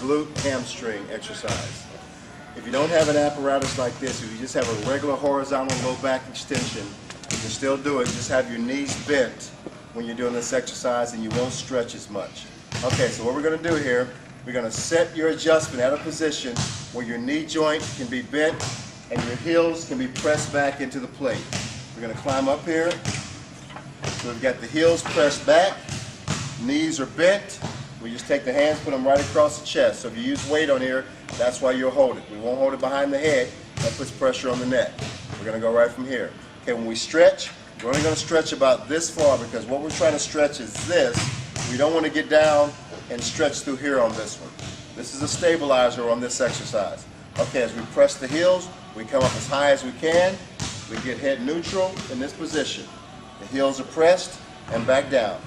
glute hamstring exercise. If you don't have an apparatus like this, if you just have a regular horizontal low back extension, you can still do it. Just have your knees bent when you're doing this exercise and you won't stretch as much. Okay, so what we're going to do here, we're going to set your adjustment at a position where your knee joint can be bent and your heels can be pressed back into the plate. We're going to climb up here. So we've got the heels pressed back, knees are bent. We just take the hands, put them right across the chest. So if you use weight on here, that's why you'll hold it. We won't hold it behind the head. That puts pressure on the neck. We're going to go right from here. Okay, when we stretch, we're only going to stretch about this far because what we're trying to stretch is this. We don't want to get down and stretch through here on this one. This is a stabilizer on this exercise. Okay, as we press the heels, we come up as high as we can. We get head neutral in this position. The heels are pressed and back down.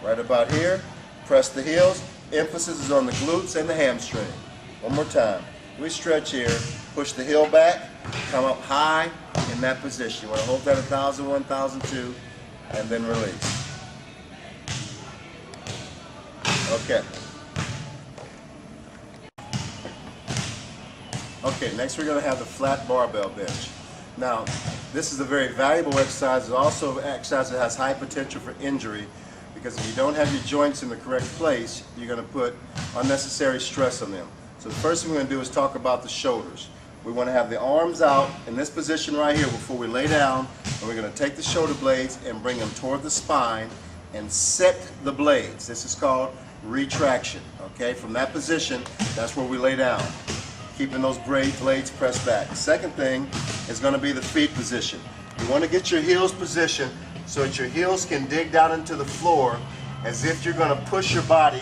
Right about here, press the heels. Emphasis is on the glutes and the hamstring. One more time. We stretch here, push the heel back, come up high in that position. You want to hold that 1,000, 1,002, and then release. Okay. Okay, next we're going to have the flat barbell bench. Now, this is a very valuable exercise. It's also an exercise that has high potential for injury because if you don't have your joints in the correct place, you're going to put unnecessary stress on them. So the first thing we're going to do is talk about the shoulders. We want to have the arms out in this position right here before we lay down, and we're going to take the shoulder blades and bring them toward the spine and set the blades. This is called retraction. Okay, from that position, that's where we lay down, keeping those blades pressed back. The second thing is going to be the feet position. You want to get your heels positioned so that your heels can dig down into the floor as if you're going to push your body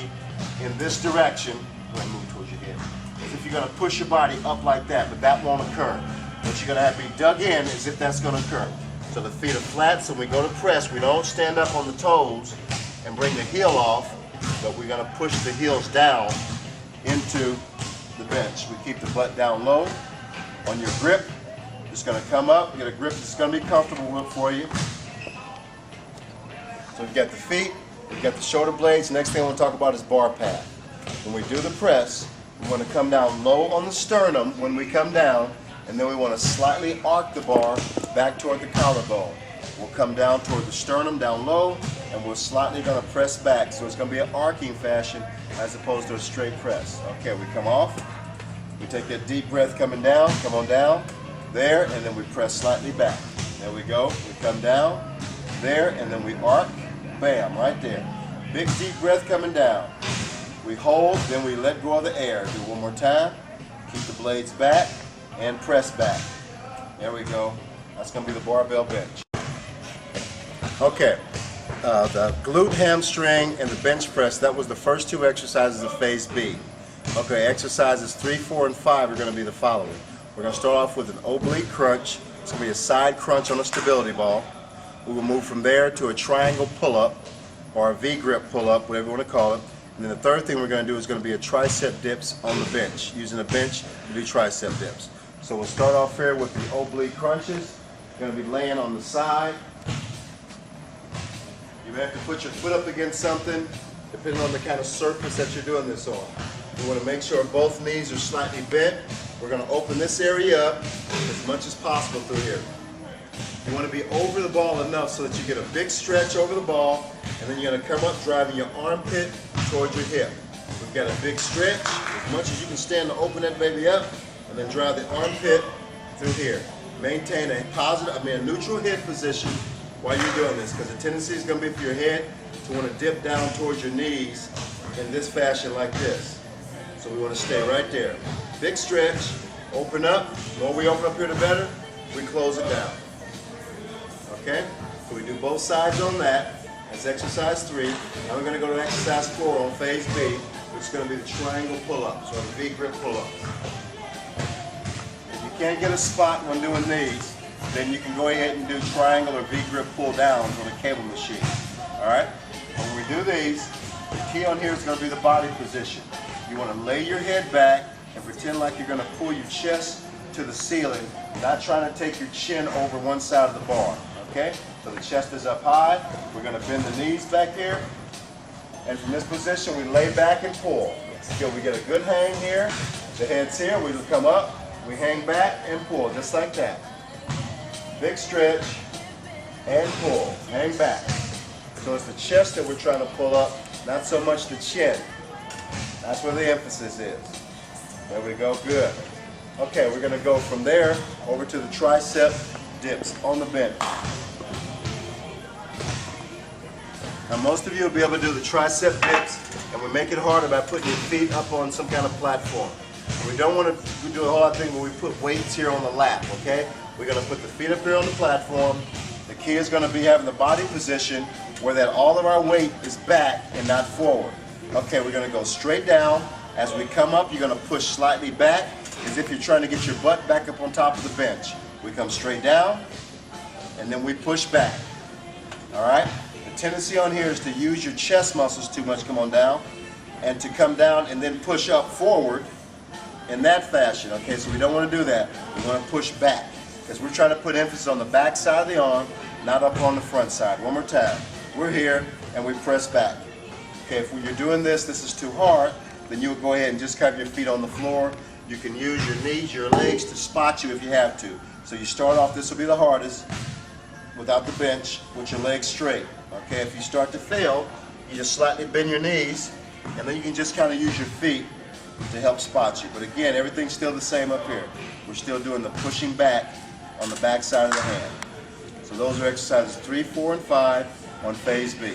in this direction. Go ahead and move towards your head. As if you're going to push your body up like that, but that won't occur. What you're going to have to be dug in as if that's going to occur. So the feet are flat, so when we go to press, we don't stand up on the toes and bring the heel off, but we're going to push the heels down into the bench. We keep the butt down low. On your grip, it's going to come up. You get a grip that's going to be comfortable for you. So we've got the feet, we've got the shoulder blades. Next thing I want to talk about is bar path. When we do the press, we want to come down low on the sternum when we come down, and then we want to slightly arc the bar back toward the collarbone. We'll come down toward the sternum, down low, and we're slightly going to press back. So it's going to be an arcing fashion as opposed to a straight press. Okay, we come off. We take that deep breath coming down, come on down, there, and then we press slightly back. There we go. We come down, there, and then we arc, bam, right there. Big deep breath coming down. We hold, then we let go of the air. Do it one more time. Keep the blades back and press back. There we go. That's going to be the barbell bench. Okay, the glute hamstring and the bench press, that was the first two exercises of phase B. Okay, exercises 3, 4, and 5 are going to be the following. We're going to start off with an oblique crunch. It's going to be a side crunch on a stability ball. We will move from there to a triangle pull-up or a V-grip pull-up, whatever you want to call it. And then the third thing we're going to do is going to be a tricep dips on the bench, using a bench to do tricep dips. So we'll start off here with the oblique crunches. You're going to be laying on the side. You may have to put your foot up against something, depending on the kind of surface that you're doing this on. We want to make sure both knees are slightly bent. We're going to open this area up as much as possible through here. You want to be over the ball enough so that you get a big stretch over the ball, and then you're going to come up driving your armpit towards your hip. We've got a big stretch, as much as you can stand to open that baby up, and then drive the armpit through here. Maintain a neutral head position while you're doing this, because the tendency is going to be for your head to want to dip down towards your knees in this fashion like this. So we want to stay right there. Big stretch, open up. The more we open up here, the better. We close it down. Okay? So we do both sides on that. That's exercise 3. Now we're going to go to exercise 4 on phase B, which is going to be the triangle pull-ups or the V-grip pull-ups. If you can't get a spot when doing these, then you can go ahead and do triangle or V-grip pull-downs on a cable machine. Alright? When we do these, the key on here is going to be the body position. You want to lay your head back and pretend like you're going to pull your chest to the ceiling, not trying to take your chin over one side of the bar. Okay? So the chest is up high. We're going to bend the knees back here. And from this position, we lay back and pull. Until we get a good hang here. The head's here, we come up, we hang back and pull, just like that. Big stretch and pull, hang back. So it's the chest that we're trying to pull up, not so much the chin. That's where the emphasis is. There we go, good. Okay, we're gonna go from there over to the tricep dips on the bench. Now most of you will be able to do the tricep dips, and we make it harder by putting your feet up on some kind of platform. We don't want to do a whole lot of things where we put weights here on the lap, okay? We're going to put the feet up here on the platform. The key is going to be having the body position where that all of our weight is back and not forward. Okay, we're going to go straight down. As we come up, you're going to push slightly back as if you're trying to get your butt back up on top of the bench. We come straight down, and then we push back. All right? The tendency on here is to use your chest muscles too much, come on down, and to come down and then push up forward in that fashion. Okay, so we don't want to do that. We want to push back because we're trying to put emphasis on the back side of the arm, not up on the front side. One more time. We're here and we press back. Okay, if you're doing this is too hard, then you would go ahead and just have your feet on the floor. You can use your knees, your legs to spot you if you have to. So you start off, this will be the hardest, without the bench, with your legs straight. Okay, if you start to fail, you just slightly bend your knees, and then you can just kind of use your feet to help spot you. But again, everything's still the same up here. We're still doing the pushing back on the back side of the hand. So those are exercises 3, 4, and 5 on phase B.